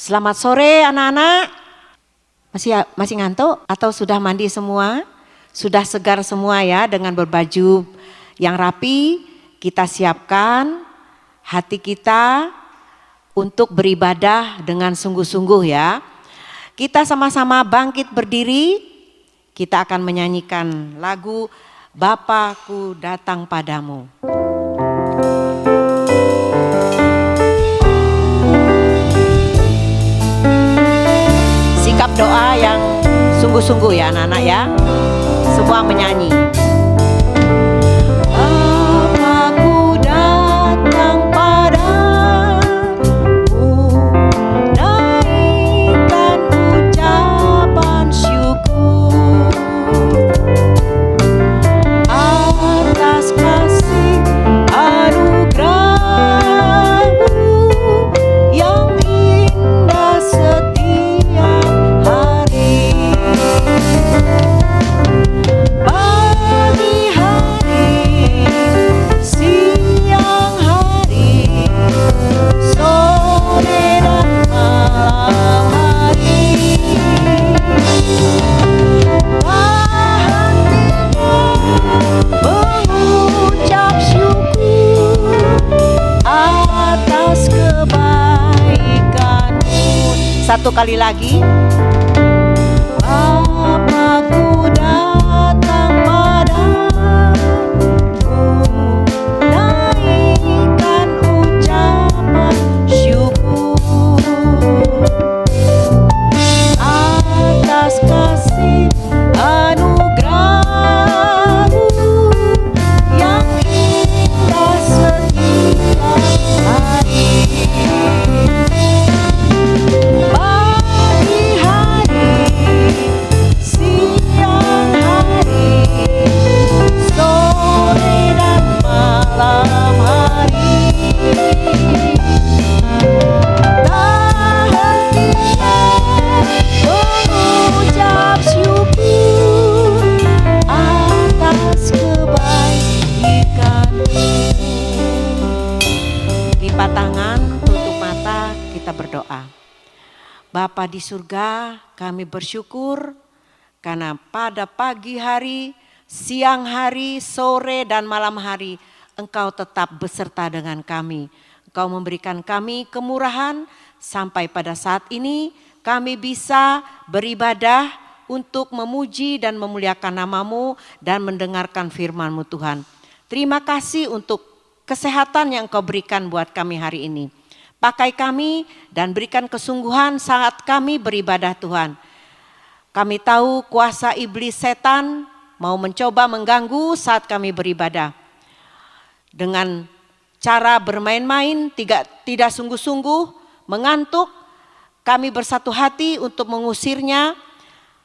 Selamat sore anak-anak. Masih ngantuk atau sudah mandi semua? Sudah segar semua ya dengan berbaju yang rapi. Kita siapkan hati kita untuk beribadah dengan sungguh-sungguh ya. Kita sama-sama bangkit berdiri. Kita akan menyanyikan lagu Bapa-Ku Datang Padamu. Sikap doa yang sungguh-sungguh ya anak-anak ya. Semua menyanyi. Bapa-Ku datang padamu, naikkan ucapan syukur atas kasih anugerah-Mu yang indah setiap hari. Pagi hari, siang hari, sore dan malam hari. Mengucap syukur atas kebaikan-Mu. Satu kali lagi. Bapa-Ku datang padamu, naikkan ucapan syukur atas kasih anugerah-Mu yang indah setiap hari. Pagi hari, siang hari, sore dan malam hari. Tak hentinya mengucap syukur atas kebaikan-Mu. Lipat tangan, tutup mata, kita berdoa. Bapa di surga, kami bersyukur karena pada pagi hari, siang hari, sore dan malam hari Engkau tetap beserta dengan kami. Engkau memberikan kami kemurahan sampai pada saat ini kami bisa beribadah untuk memuji dan memuliakan nama-Mu dan mendengarkan firman-Mu Tuhan. Terima kasih untuk kesehatan yang Engkau berikan buat kami hari ini. Pakai kami dan berikan kesungguhan saat kami beribadah Tuhan. Kami tahu kuasa iblis setan mau mencoba mengganggu saat kami beribadah. Dengan cara bermain-main, tidak sungguh-sungguh, mengantuk, kami bersatu hati untuk mengusirnya.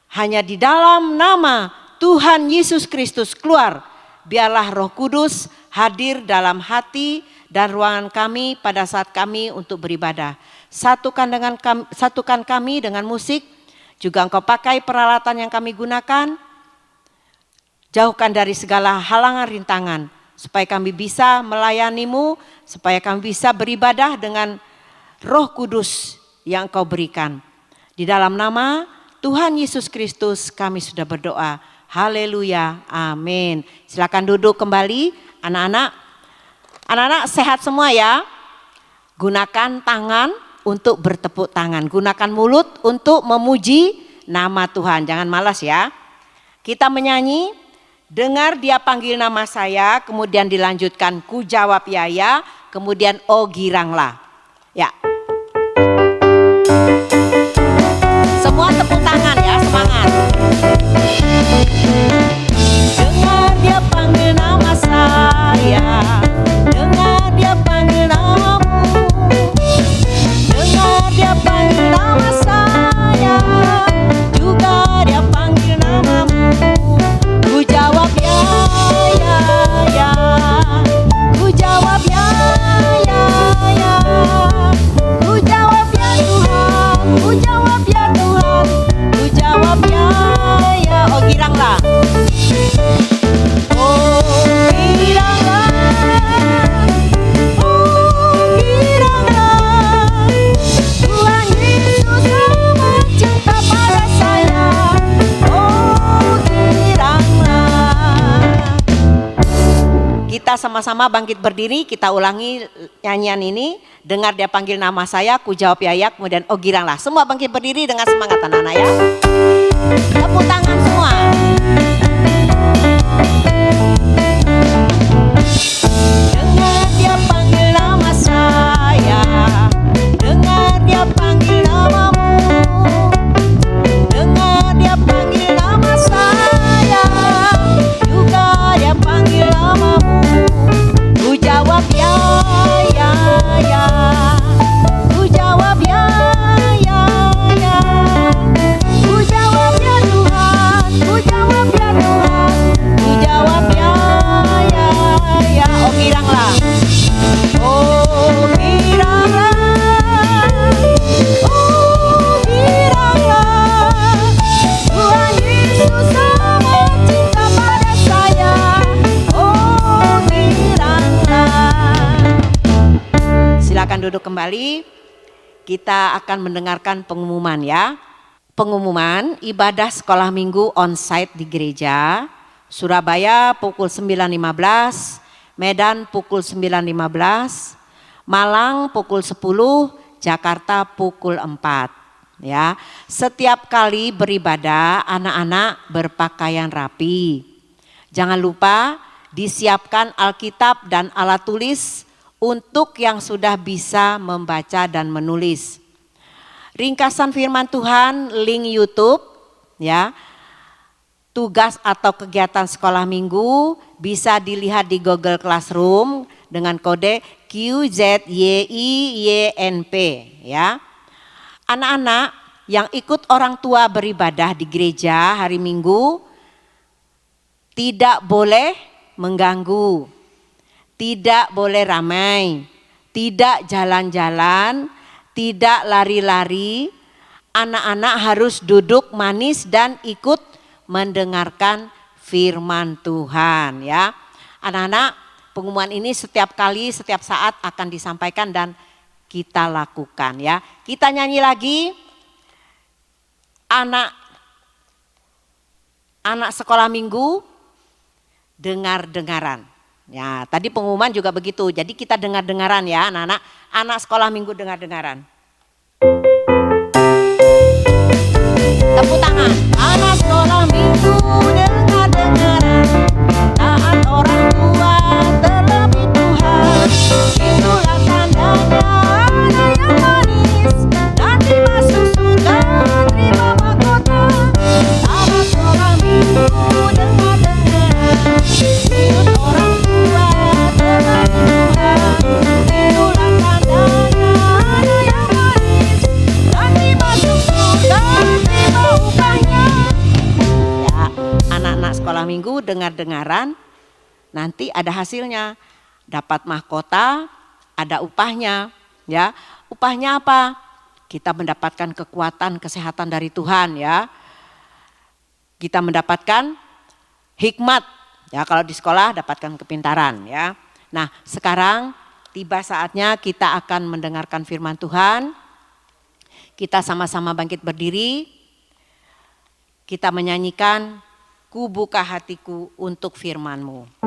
Hanya di dalam nama Tuhan Yesus Kristus keluar. Biarlah Roh Kudus hadir dalam hati dan ruangan kami pada saat kami untuk beribadah. Satukan kami dengan musik. Juga Engkau pakai peralatan yang kami gunakan. Jauhkan dari segala halangan rintangan. Supaya kami bisa melayani-Mu. Supaya kami bisa beribadah dengan Roh Kudus yang Engkau berikan. Di dalam nama Tuhan Yesus Kristus kami sudah berdoa. Haleluya, amin. Silakan duduk kembali anak-anak. Anak-anak sehat semua ya. Gunakan tangan untuk bertepuk tangan. Gunakan mulut untuk memuji nama Tuhan. Jangan malas ya. Kita menyanyi, dengar dia panggil nama saya, kemudian dilanjutkan ku jawab ya, kemudian oh giranglah. Ya. Semua tepuk tangan ya, semangat. Dengar dia panggil nama saya, dengar dia panggil namamu, dengar dia panggil nama saya, juga dia panggil namamu. Ku jawab ya, ku jawab ya, ku jawab ya Tuhan, ku jawab ya Tuhan, ku jawab ya, oh giranglah. Tuhan Yesus sama-sama bangkit berdiri, kita ulangi nyanyian ini. Dengar dia panggil nama saya, ku jawab ya, kemudian oh giranglah. Semua bangkit berdiri dengan semangat anak-anak ya. Tepuk tangan semua. Dengar dia panggil nama saya, dengar dia panggil namamu, dengar dia panggil nama saya, juga dia panggil namamu. Ku jawab ya, ku jawab ya, ku jawab ya Tuhan, ku jawab ya Tuhan, ku jawab ya. Oh giranglah, oh giranglah, oh giranglah, Tuhan Yesus amat cinta pada saya, oh giranglah. Silakan duduk kembali, kita akan mendengarkan pengumuman ya. Pengumuman ibadah sekolah minggu onsite di gereja Surabaya pukul 9.15, Medan pukul 9.15, Malang pukul 10, Jakarta pukul 4. Ya, setiap kali beribadah anak-anak berpakaian rapi. Jangan lupa disiapkan Alkitab dan alat tulis untuk yang sudah bisa membaca dan menulis. Ringkasan firman Tuhan, link YouTube ya. Tugas atau kegiatan sekolah minggu bisa dilihat di Google Classroom dengan kode QZYIYNP ya. Anak-anak yang ikut orang tua beribadah di gereja hari Minggu tidak boleh mengganggu, tidak boleh ramai, tidak jalan-jalan, tidak lari-lari. Anak-anak harus duduk manis dan ikut mendengarkan firman Tuhan ya. Anak-anak, pengumuman ini setiap kali, setiap saat akan disampaikan dan kita lakukan ya. Kita nyanyi lagi, anak sekolah minggu dengar-dengaran. Ya, tadi pengumuman juga begitu. Jadi kita dengar-dengaran ya anak-anak. Anak sekolah minggu dengar-dengaran. Tepuk tangan. Anak sekolah minggu dengar-dengaran. Taat orang tua terlebih Tuhan. Itulah tandanya anak yang manis. Nanti masuk surga terima mahkota. Anak sekolah minggu dengar-dengaran. Ikut orang tua terlebih Tuhan. Itulah tandanya anak yang manis. Nanti masuk surga terima upahnya. Ya, anak-anak sekolah minggu dengar-dengaran, nanti ada hasilnya, dapat mahkota, ada upahnya ya. Upahnya apa? Kita mendapatkan kekuatan, kesehatan dari Tuhan ya. Kita mendapatkan hikmat ya, kalau di sekolah dapatkan kepintaran ya. Nah, sekarang tiba saatnya kita akan mendengarkan firman Tuhan. Kita sama-sama bangkit berdiri. Kita menyanyikan Ku buka hatiku untuk firman-Mu.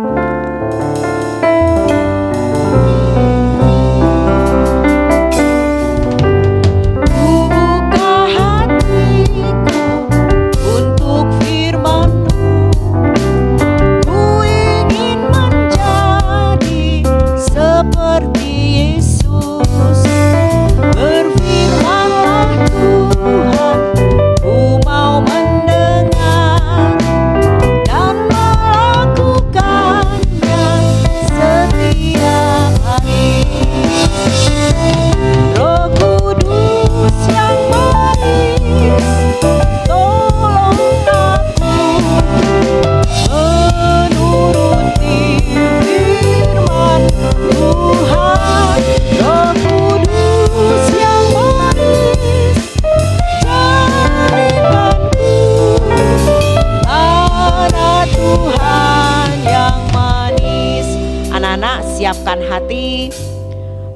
Siapkan hati,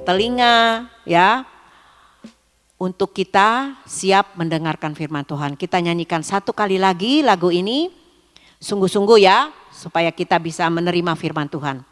telinga ya, untuk kita siap mendengarkan firman Tuhan. Kita nyanyikan satu kali lagi lagu ini, sungguh-sungguh ya, supaya kita bisa menerima firman Tuhan.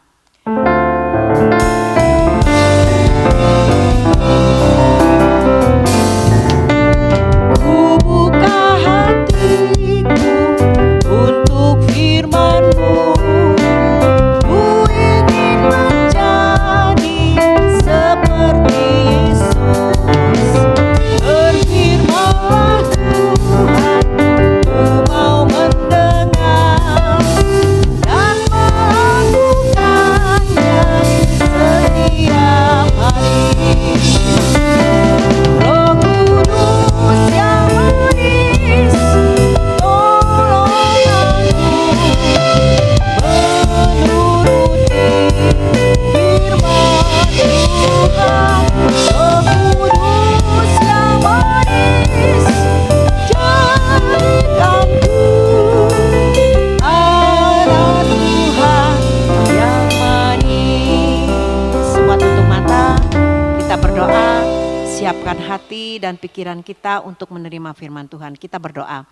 hati dan pikiran kita untuk menerima firman Tuhan. Kita berdoa.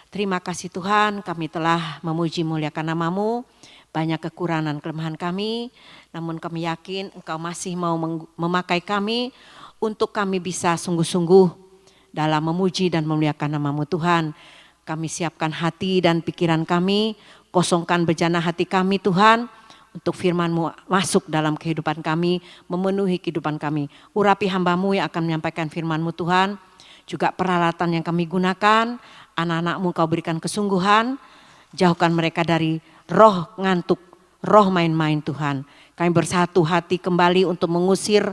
Terima kasih Tuhan, kami telah memuji muliakan nama-Mu. Banyak kekurangan kelemahan kami, namun kami yakin Engkau masih mau memakai kami untuk kami bisa sungguh-sungguh dalam memuji dan memuliakan nama-Mu Tuhan. Kami siapkan hati dan pikiran kami, kosongkan bejana hati kami Tuhan, untuk firman-Mu masuk dalam kehidupan kami, memenuhi kehidupan kami. Urapi hamba-Mu yang akan menyampaikan firman-Mu Tuhan, juga peralatan yang kami gunakan, anak-anak-Mu Kau berikan kesungguhan, jauhkan mereka dari roh ngantuk, roh main-main Tuhan. Kami bersatu hati kembali untuk mengusir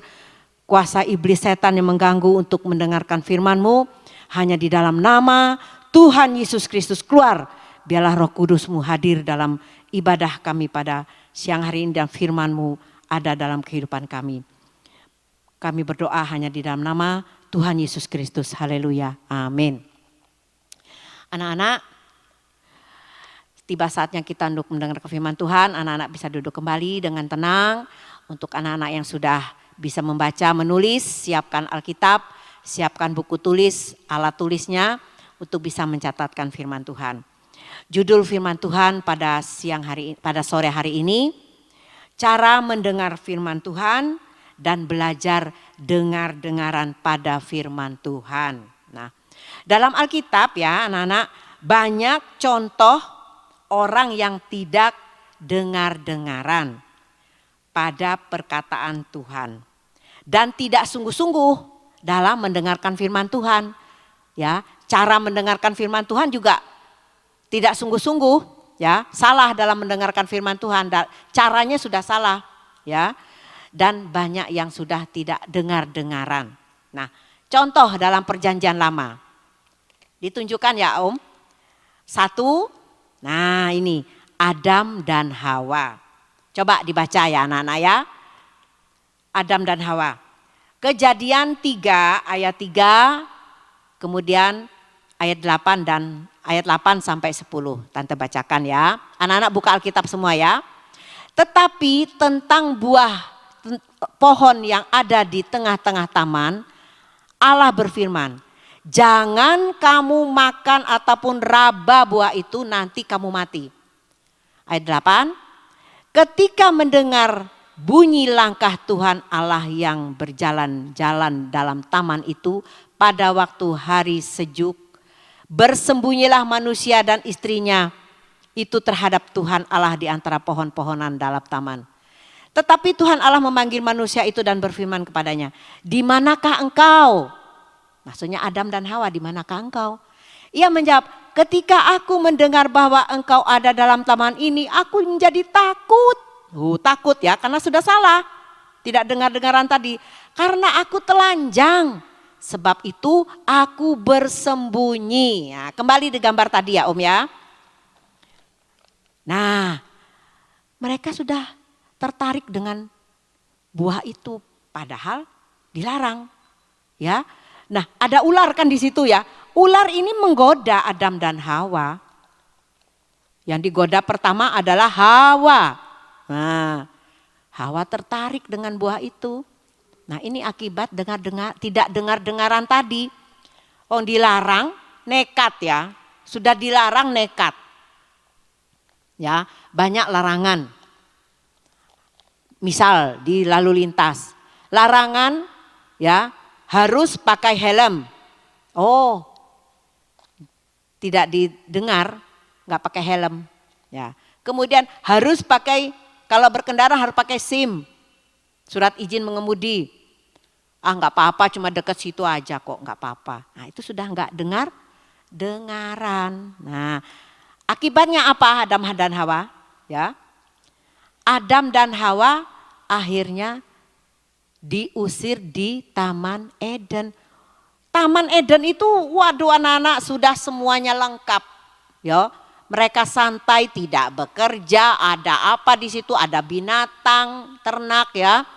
kuasa iblis setan yang mengganggu untuk mendengarkan firman-Mu. Hanya di dalam nama Tuhan Yesus Kristus keluar, biarlah Roh Kudus-Mu hadir dalam ibadah kami pada siang hari ini dan firman-Mu ada dalam kehidupan kami. Kami berdoa hanya di dalam nama Tuhan Yesus Kristus. Haleluya. Amin. Anak-anak, tiba saatnya kita untuk mendengar firman Tuhan. Anak-anak bisa duduk kembali dengan tenang. Untuk anak-anak yang sudah bisa membaca, menulis, siapkan Alkitab, siapkan buku tulis, alat tulisnya untuk bisa mencatatkan firman Tuhan. Judul firman Tuhan pada sore hari ini, cara mendengar firman Tuhan dan belajar dengar-dengaran pada firman Tuhan. Nah, dalam Alkitab ya anak-anak, banyak contoh orang yang tidak dengar-dengaran pada perkataan Tuhan dan tidak sungguh-sungguh dalam mendengarkan firman Tuhan. Ya, cara mendengarkan firman Tuhan juga tidak sungguh-sungguh, ya, salah dalam mendengarkan firman Tuhan. Caranya sudah salah, ya. Dan banyak yang sudah tidak dengar-dengaran. Nah, contoh dalam Perjanjian Lama. Ditunjukkan ya Om. 1, nah ini Adam dan Hawa. Coba dibaca ya anak-anak ya. Adam dan Hawa. Kejadian 3 ayat 3, kemudian ayat 8 dan ayat 8 sampai 10. Tante bacakan ya. Anak-anak buka Alkitab semua ya. Tetapi tentang buah pohon yang ada di tengah-tengah taman, Allah berfirman, jangan kamu makan ataupun raba buah itu, nanti kamu mati. Ayat 8, ketika mendengar bunyi langkah Tuhan Allah yang berjalan-jalan dalam taman itu pada waktu hari sejuk, bersembunyilah manusia dan istrinya itu terhadap Tuhan Allah di antara pohon-pohonan dalam taman. Tetapi Tuhan Allah memanggil manusia itu dan berfirman kepadanya, di manakah engkau? Maksudnya Adam dan Hawa, di manakah engkau? Ia menjawab, ketika aku mendengar bahwa engkau ada dalam taman ini, aku menjadi takut. Takut ya, karena sudah salah. Tidak dengar-dengaran tadi. Karena aku telanjang. Sebab itu aku bersembunyi. Nah, kembali di gambar tadi ya Om ya. Nah, mereka sudah tertarik dengan buah itu, padahal dilarang. Ya, nah ada ular kan di situ ya. Ular ini menggoda Adam dan Hawa. Yang digoda pertama adalah Hawa. Nah, Hawa tertarik dengan buah itu. Nah ini akibat tidak dengar-dengaran tadi. Oh dilarang nekat ya. Sudah dilarang nekat. Ya, banyak larangan. Misal di lalu lintas. Larangan ya harus pakai helm. Oh. Tidak didengar enggak pakai helm ya. Kemudian harus pakai, kalau berkendara harus pakai SIM. Surat izin mengemudi. Enggak apa-apa, cuma dekat situ aja kok, enggak apa-apa. Nah itu sudah enggak dengaran. Nah akibatnya apa Adam dan Hawa? Ya, Adam dan Hawa akhirnya diusir di Taman Eden. Taman Eden itu waduh anak-anak sudah semuanya lengkap. Ya, mereka santai, tidak bekerja, ada apa di situ? Ada binatang, ternak ya.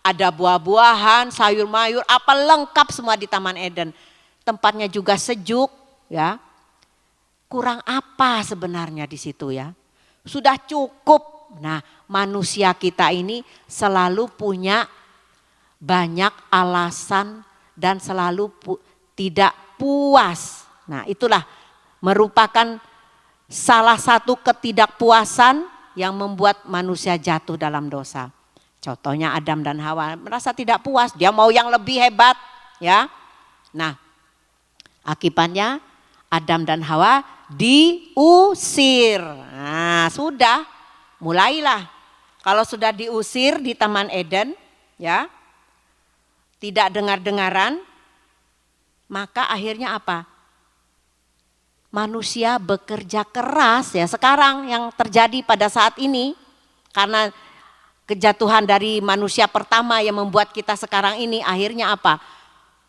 Ada buah-buahan, sayur-mayur, apa lengkap semua di Taman Eden. Tempatnya juga sejuk, ya. Kurang apa sebenarnya di situ ya? Sudah cukup. Nah, manusia kita ini selalu punya banyak alasan dan selalu tidak puas. Nah, itulah merupakan salah satu ketidakpuasan yang membuat manusia jatuh dalam dosa. Contohnya Adam dan Hawa merasa tidak puas, dia mau yang lebih hebat, ya. Nah, akibatnya Adam dan Hawa diusir. Nah, sudah mulailah. Kalau sudah diusir di Taman Eden, ya, tidak dengar-dengaran, maka akhirnya apa? Manusia bekerja keras, ya sekarang yang terjadi pada saat ini karena kejatuhan dari manusia pertama yang membuat kita sekarang ini akhirnya apa?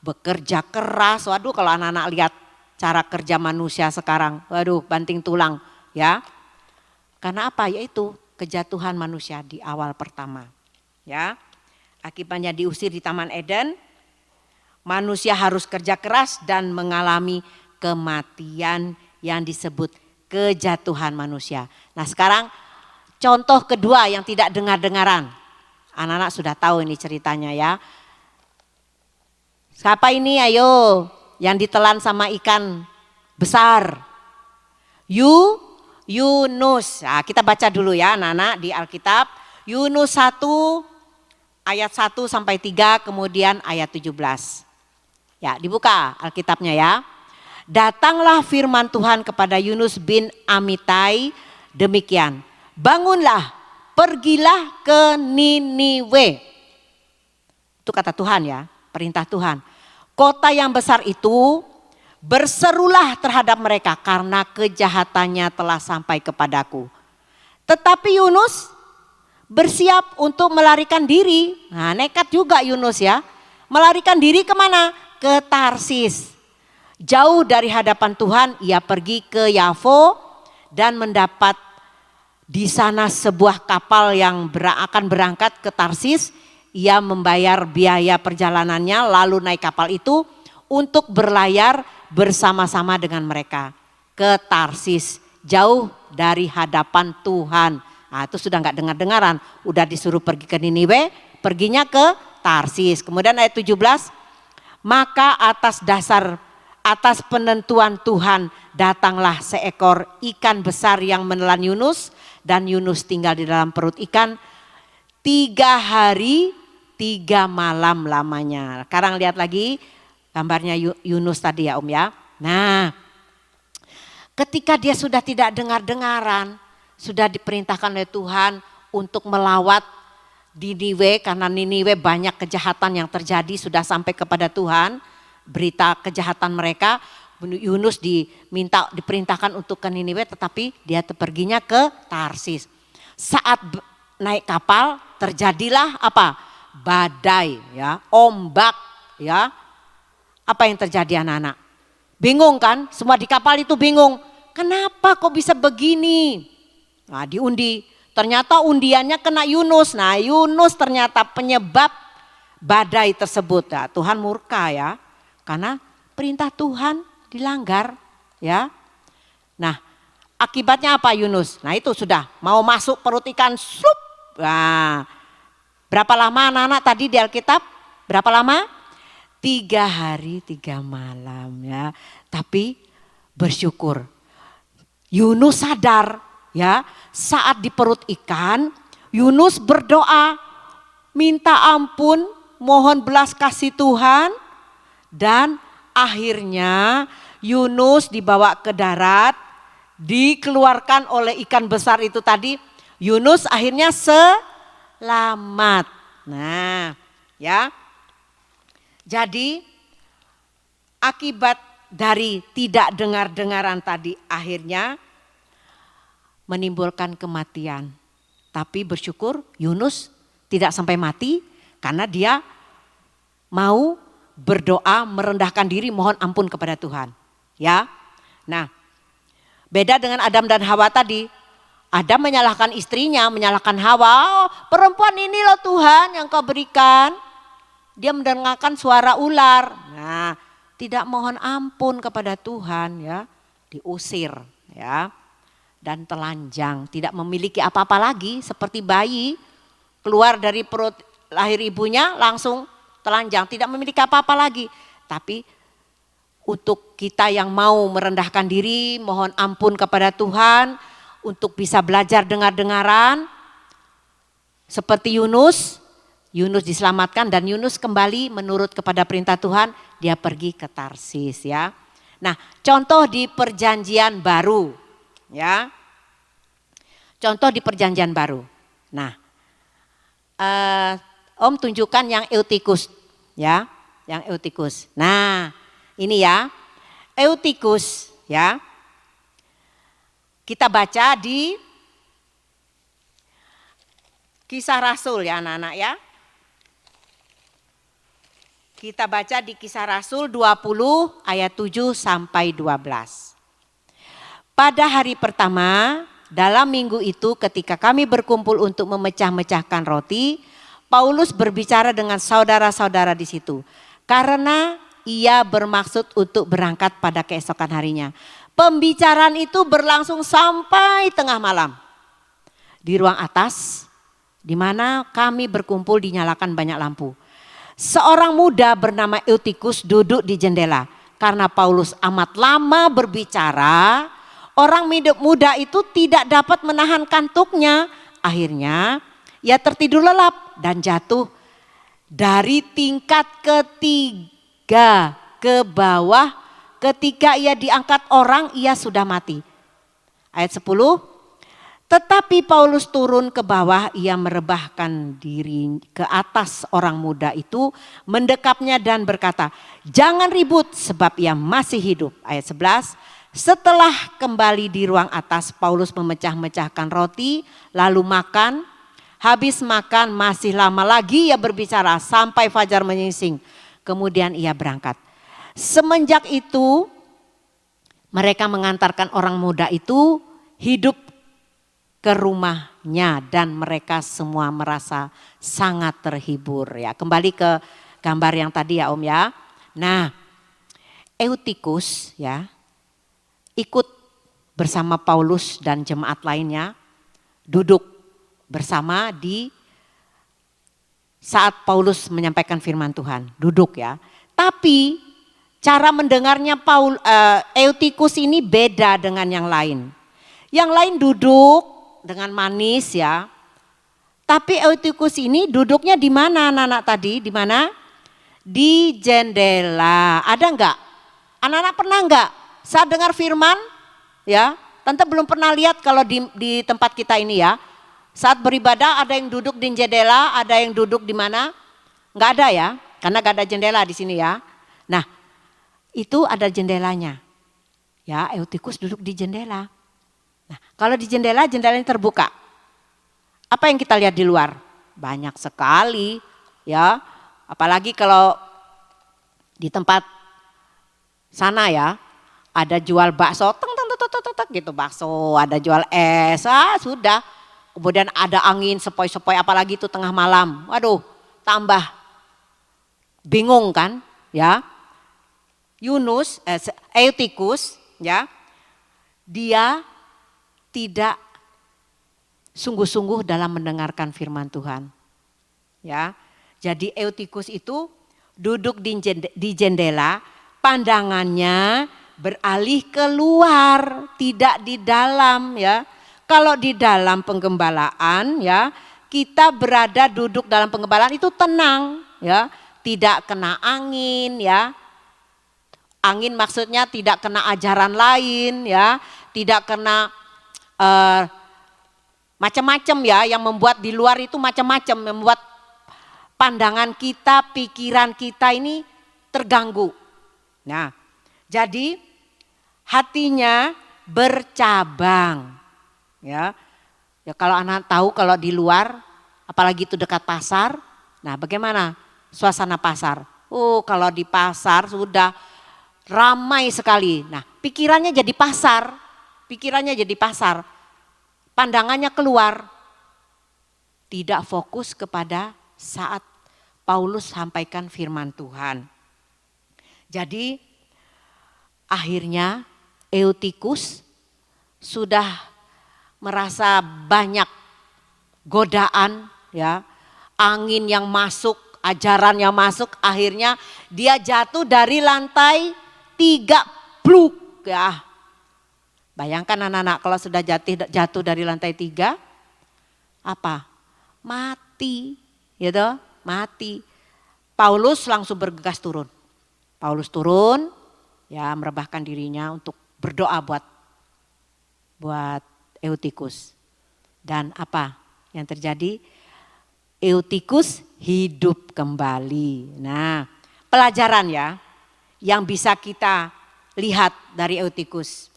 Bekerja keras. Waduh, kalau anak-anak lihat cara kerja manusia sekarang, waduh banting tulang, ya. Karena apa? Yaitu kejatuhan manusia di awal pertama, ya. Akibatnya diusir di Taman Eden, manusia harus kerja keras dan mengalami kematian yang disebut kejatuhan manusia. Nah, sekarang contoh kedua yang tidak dengar-dengaran. Anak-anak sudah tahu ini ceritanya, ya. Siapa ini, ayo, yang ditelan sama ikan besar? Yunus. Nah, kita baca dulu ya anak-anak di Alkitab. Yunus 1 ayat 1 sampai 3 kemudian ayat 17. Ya, dibuka Alkitabnya ya. Datanglah firman Tuhan kepada Yunus bin Amitai demikian. Bangunlah, pergilah ke Niniwe. Itu kata Tuhan ya, perintah Tuhan. Kota yang besar itu berserulah terhadap mereka karena kejahatannya telah sampai kepadaku. Tetapi Yunus bersiap untuk melarikan diri. Nah, nekat juga Yunus ya. Melarikan diri kemana? Ke Tarsis. Jauh dari hadapan Tuhan ia pergi ke Yafo dan mendapat di sana sebuah kapal yang akan berangkat ke Tarsis. Ia membayar biaya perjalanannya lalu naik kapal itu untuk berlayar bersama-sama dengan mereka ke Tarsis. Jauh dari hadapan Tuhan. Nah, itu sudah enggak dengar-dengaran. Udah disuruh pergi ke Niniwe, perginya ke Tarsis. Kemudian ayat 17. Maka atas penentuan Tuhan datanglah seekor ikan besar yang menelan Yunus dan Yunus tinggal di dalam perut ikan 3 hari 3 malam lamanya. Sekarang lihat lagi gambarnya Yunus tadi ya Om ya. Nah, ketika dia sudah tidak dengar-dengaran, sudah diperintahkan oleh Tuhan untuk melawat Niniwe karena Niniwe banyak kejahatan yang terjadi sudah sampai kepada Tuhan. Berita kejahatan mereka, Yunus diperintahkan untuk ke Niniwe tetapi dia perginya ke Tarsis. Saat naik kapal terjadilah apa? Badai ya, ombak ya. Apa yang terjadi anak-anak? Bingung kan? Semua di kapal itu bingung. Kenapa kok bisa begini? Nah, diundi. Ternyata undiannya kena Yunus. Nah, Yunus ternyata penyebab badai tersebut. Nah, Tuhan murka ya. Karena perintah Tuhan dilanggar ya. Nah, akibatnya apa Yunus? Nah, itu sudah mau masuk perut ikan sup. Nah, berapa lama anak-anak tadi di Alkitab? Berapa lama? 3 hari 3 malam ya. Tapi bersyukur. Yunus sadar ya, saat di perut ikan Yunus berdoa minta ampun, mohon belas kasih Tuhan. Dan akhirnya Yunus dibawa ke darat, dikeluarkan oleh ikan besar itu tadi. Yunus akhirnya selamat. Nah, ya. Jadi akibat dari tidak dengar-dengaran tadi akhirnya menimbulkan kematian. Tapi bersyukur Yunus tidak sampai mati karena dia mau berdoa, merendahkan diri, mohon ampun kepada Tuhan. Ya. Nah, beda dengan Adam dan Hawa tadi. Adam menyalahkan istrinya, menyalahkan Hawa. Oh, perempuan ini loh Tuhan yang kau berikan. Dia mendengarkan suara ular. Nah, tidak mohon ampun kepada Tuhan ya. Diusir ya. Dan telanjang, tidak memiliki apa-apa lagi seperti bayi keluar dari perut lahir ibunya langsung telanjang, tidak memiliki apa-apa lagi. Tapi untuk kita yang mau merendahkan diri, mohon ampun kepada Tuhan, untuk bisa belajar dengar-dengaran, seperti Yunus diselamatkan dan Yunus kembali menurut kepada perintah Tuhan, dia pergi ke Tarsis ya. Nah, contoh di perjanjian baru ya. Contoh di perjanjian baru. Nah, Om tunjukkan yang Eutikus ya, yang Eutikus. Nah, ini ya, Eutikus ya. Kita baca di Kisah Rasul ya anak-anak ya. Kita baca di Kisah Rasul 20 ayat 7 sampai 12. Pada hari pertama dalam minggu itu ketika kami berkumpul untuk memecah-mecahkan roti, Paulus berbicara dengan saudara-saudara di situ. Karena ia bermaksud untuk berangkat pada keesokan harinya. Pembicaraan itu berlangsung sampai tengah malam. Di ruang atas di mana kami berkumpul dinyalakan banyak lampu. Seorang muda bernama Eutikus duduk di jendela. Karena Paulus amat lama berbicara, orang muda itu tidak dapat menahan kantuknya. Akhirnya ia tertidur lelap dan jatuh dari tingkat ketiga ke bawah. Ketika ia diangkat orang, ia sudah mati. Ayat 10. Tetapi Paulus turun ke bawah, ia merebahkan diri ke atas orang muda itu, mendekapnya dan berkata, jangan ribut sebab ia masih hidup. Ayat 11, setelah kembali di ruang atas, Paulus memecah-mecahkan roti, lalu makan. Habis makan masih lama lagi ia berbicara sampai fajar menyingsing. Kemudian ia berangkat. Semenjak itu mereka mengantarkan orang muda itu hidup ke rumahnya dan mereka semua merasa sangat terhibur ya. Kembali ke gambar yang tadi ya Om ya. Nah, Eutikus ya ikut bersama Paulus dan jemaat lainnya duduk bersama di saat Paulus menyampaikan firman Tuhan, duduk ya. Tapi cara mendengarnya Eutikus ini beda dengan yang lain. Yang lain duduk dengan manis ya. Tapi Eutikus ini duduknya di mana anak-anak tadi? Di mana? Di jendela. Ada enggak? Anak-anak pernah enggak saat dengar firman? Ya, Tante belum pernah lihat kalau di tempat kita ini ya. Saat beribadah ada yang duduk di jendela, ada yang duduk di mana? Enggak ada ya, karena enggak ada jendela di sini ya. Nah, itu ada jendelanya. Ya, Eutikus duduk di jendela. Nah, kalau di jendelanya terbuka. Apa yang kita lihat di luar? Banyak sekali ya. Apalagi kalau di tempat sana ya, ada jual bakso, gitu bakso, ada jual es, sudah. Kemudian ada angin sepoi-sepoi apalagi itu tengah malam. Waduh, tambah bingung kan ya. Eutikus ya. Dia tidak sungguh-sungguh dalam mendengarkan firman Tuhan. Ya. Jadi Eutikus itu duduk di jendela, pandangannya beralih keluar, tidak di dalam ya. Kalau di dalam penggembalaan ya, kita berada duduk dalam penggembalaan itu tenang ya, tidak kena angin ya. Angin maksudnya tidak kena ajaran lain ya, tidak kena macam-macam ya, yang membuat di luar itu macam-macam, membuat pandangan kita, pikiran kita ini terganggu. Nah, jadi hatinya bercabang. Ya, kalau anak tahu kalau di luar, apalagi itu dekat pasar, nah bagaimana suasana pasar? Kalau di pasar sudah ramai sekali. Nah, pikirannya jadi pasar, pandangannya keluar, tidak fokus kepada saat Paulus sampaikan firman Tuhan. Jadi akhirnya Eutikus sudah merasa banyak godaan ya, angin yang masuk ajarannya masuk, akhirnya dia jatuh dari lantai 3 bluk ya. Bayangkan anak-anak kalau sudah jatuh dari lantai 3 apa? Mati, gitu, mati. Paulus langsung bergegas turun. Paulus turun, ya merebahkan dirinya untuk berdoa buat Eutikus. Dan apa yang terjadi? Eutikus hidup kembali. Nah, pelajaran ya yang bisa kita lihat dari Eutikus.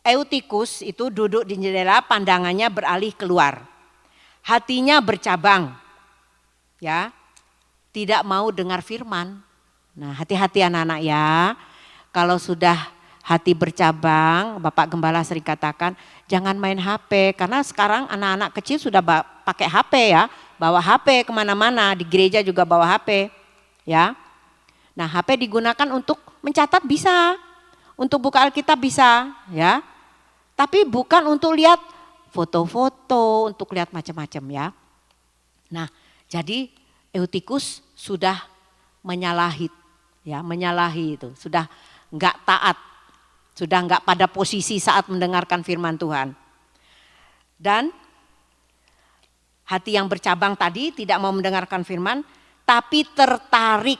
Eutikus itu duduk di jendela, pandangannya beralih keluar. Hatinya bercabang. Ya. Tidak mau dengar firman. Nah, hati-hati anak-anak ya. Kalau sudah hati bercabang, Bapak Gembala sering katakan, jangan main HP. Karena sekarang anak-anak kecil sudah pakai HP ya. Bawa HP kemana-mana, di gereja juga bawa HP. Ya. Nah, HP digunakan untuk mencatat bisa. Untuk buka Alkitab bisa ya. Tapi bukan untuk lihat foto-foto, untuk lihat macam-macam ya. Nah, jadi Eutikus sudah menyalahi itu, sudah enggak taat, sudah enggak pada posisi saat mendengarkan firman Tuhan. Dan hati yang bercabang tadi tidak mau mendengarkan firman, tapi tertarik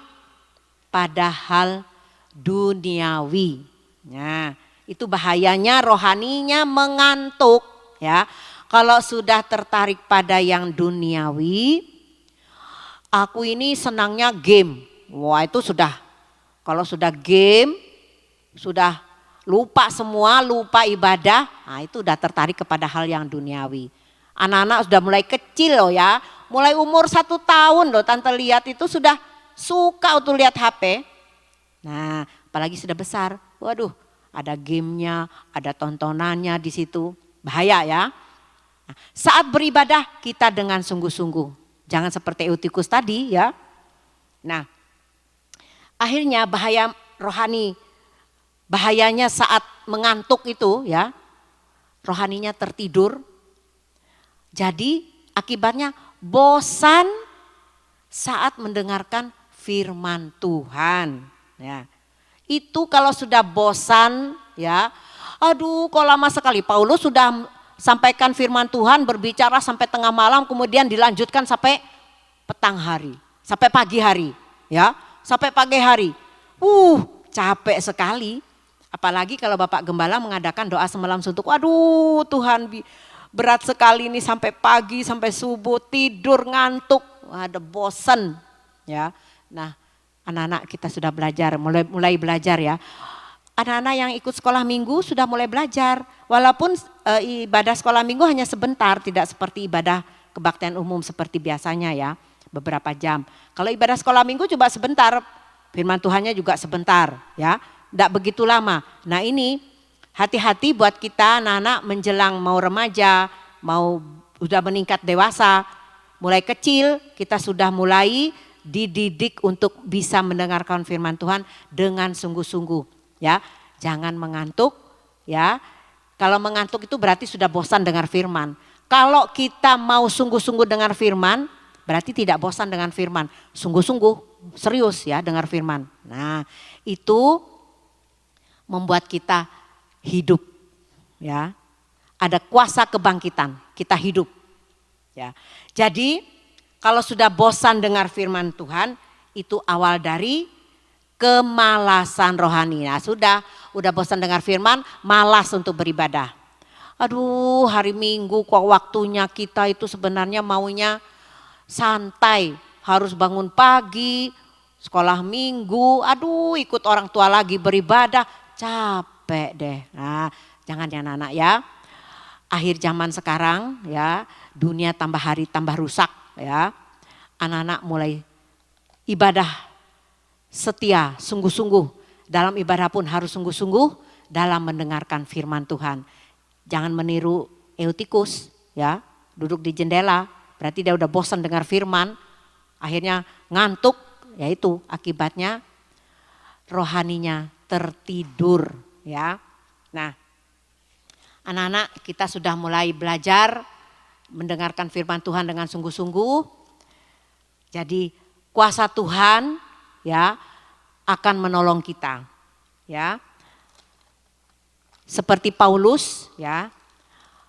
pada hal duniawi. Nah, itu bahayanya rohaninya mengantuk ya. Kalau sudah tertarik pada yang duniawi, aku ini senangnya game. Wah, itu sudah, kalau sudah game, sudah lupa semua, lupa ibadah, nah itu udah tertarik kepada hal yang duniawi. Anak-anak sudah mulai kecil loh ya, mulai umur 1 tahun loh tante lihat itu sudah suka untuk lihat HP. Nah, apalagi sudah besar, waduh, ada gamenya, ada tontonannya di situ, bahaya ya. Nah, saat beribadah kita dengan sungguh-sungguh, jangan seperti Eutikus tadi ya. Nah, akhirnya bahaya rohani, bahayanya saat mengantuk itu ya, rohaninya tertidur. Jadi akibatnya bosan saat mendengarkan firman Tuhan ya. Itu kalau sudah bosan ya, aduh kok lama sekali. Paulus sudah sampaikan firman Tuhan, berbicara sampai tengah malam, kemudian dilanjutkan sampai petang hari, sampai pagi hari ya, sampai pagi hari. Capek sekali. Apalagi kalau Bapak Gembala mengadakan doa semalam suntuk. Waduh Tuhan, berat sekali ini sampai pagi, sampai subuh, tidur ngantuk, ada bosan ya. Nah, anak-anak kita sudah belajar, mulai belajar ya. Anak-anak yang ikut sekolah minggu sudah mulai belajar. Walaupun ibadah sekolah minggu hanya sebentar, tidak seperti ibadah kebaktian umum seperti biasanya ya, beberapa jam. Kalau ibadah sekolah minggu coba sebentar, firman Tuhannya juga sebentar ya, tidak begitu lama. Nah ini hati-hati buat kita anak-anak menjelang mau remaja, mau udah meningkat dewasa, mulai kecil kita sudah mulai dididik untuk bisa mendengarkan firman Tuhan dengan sungguh-sungguh ya. Jangan mengantuk ya. Kalau mengantuk itu berarti sudah bosan dengar firman. Kalau kita mau sungguh-sungguh dengar firman, berarti tidak bosan dengan firman. Sungguh-sungguh, serius ya dengar firman. Nah, itu membuat kita hidup ya. Ada kuasa kebangkitan, kita hidup ya. Jadi kalau sudah bosan dengar firman Tuhan, itu awal dari kemalasan rohani. Nah udah bosan dengar firman, malas untuk beribadah. Aduh, hari Minggu kok waktunya kita itu sebenarnya maunya santai. Harus bangun pagi, sekolah minggu, aduh ikut orang tua lagi beribadah, capek deh. Nah, jangan ya anak-anak ya. Akhir zaman sekarang ya, dunia tambah hari tambah rusak. Ya, anak-anak mulai ibadah setia, sungguh-sungguh. Dalam ibadah pun harus sungguh-sungguh dalam mendengarkan firman Tuhan. Jangan meniru Eutikus ya, duduk di jendela, berarti dia udah bosan dengar firman, akhirnya ngantuk, yaitu akibatnya rohaninya tertidur ya. Nah, anak-anak kita sudah mulai belajar mendengarkan firman Tuhan dengan sungguh-sungguh. Jadi kuasa Tuhan ya akan menolong kita ya. Seperti Paulus ya,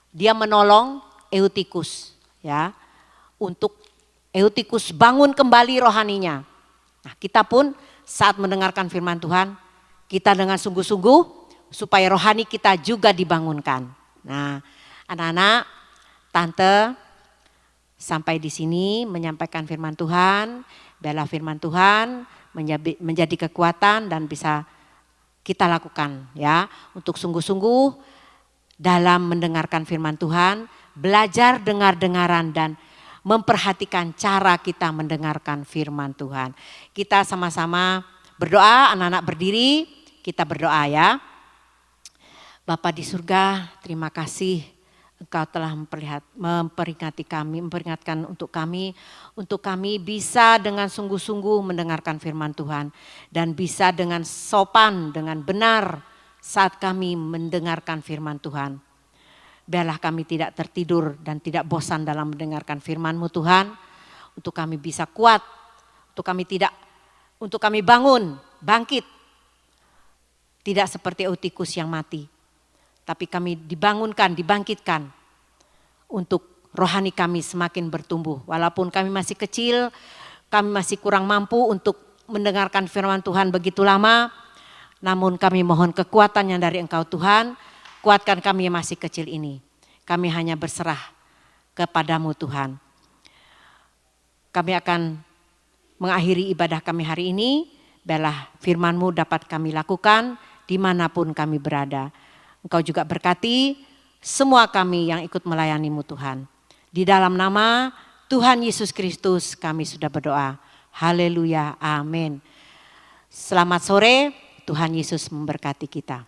dia menolong Eutikus ya, untuk Eutikus bangun kembali rohaninya. Nah, kita pun saat mendengarkan firman Tuhan, kita dengan sungguh-sungguh supaya rohani kita juga dibangunkan. Nah, anak-anak, tante sampai di sini menyampaikan firman Tuhan, biarlah firman Tuhan menjadi kekuatan dan bisa kita lakukan ya, untuk sungguh-sungguh dalam mendengarkan firman Tuhan, belajar dengar-dengaran dan memperhatikan cara kita mendengarkan firman Tuhan. Kita sama-sama berdoa, anak-anak berdiri, kita berdoa ya. Bapa di surga, terima kasih Engkau telah memperingatkan untuk kami bisa dengan sungguh-sungguh mendengarkan firman Tuhan dan bisa dengan sopan, dengan benar saat kami mendengarkan firman Tuhan. Biarlah kami tidak tertidur dan tidak bosan dalam mendengarkan firman-Mu Tuhan, untuk kami bisa kuat, untuk kami bangun, bangkit. Tidak seperti Eutikus yang mati. Tapi kami dibangunkan, dibangkitkan untuk rohani kami semakin bertumbuh. Walaupun kami masih kecil, kami masih kurang mampu untuk mendengarkan firman Tuhan begitu lama. Namun kami mohon kekuatan yang dari Engkau Tuhan, kuatkan kami yang masih kecil ini. Kami hanya berserah kepadamu Tuhan. Kami akan mengakhiri ibadah kami hari ini. Biarlah firman-Mu dapat kami lakukan dimanapun kami berada. Engkau juga berkati semua kami yang ikut melayani-Mu Tuhan. Di dalam nama Tuhan Yesus Kristus kami sudah berdoa. Haleluya, amin. Selamat sore, Tuhan Yesus memberkati kita.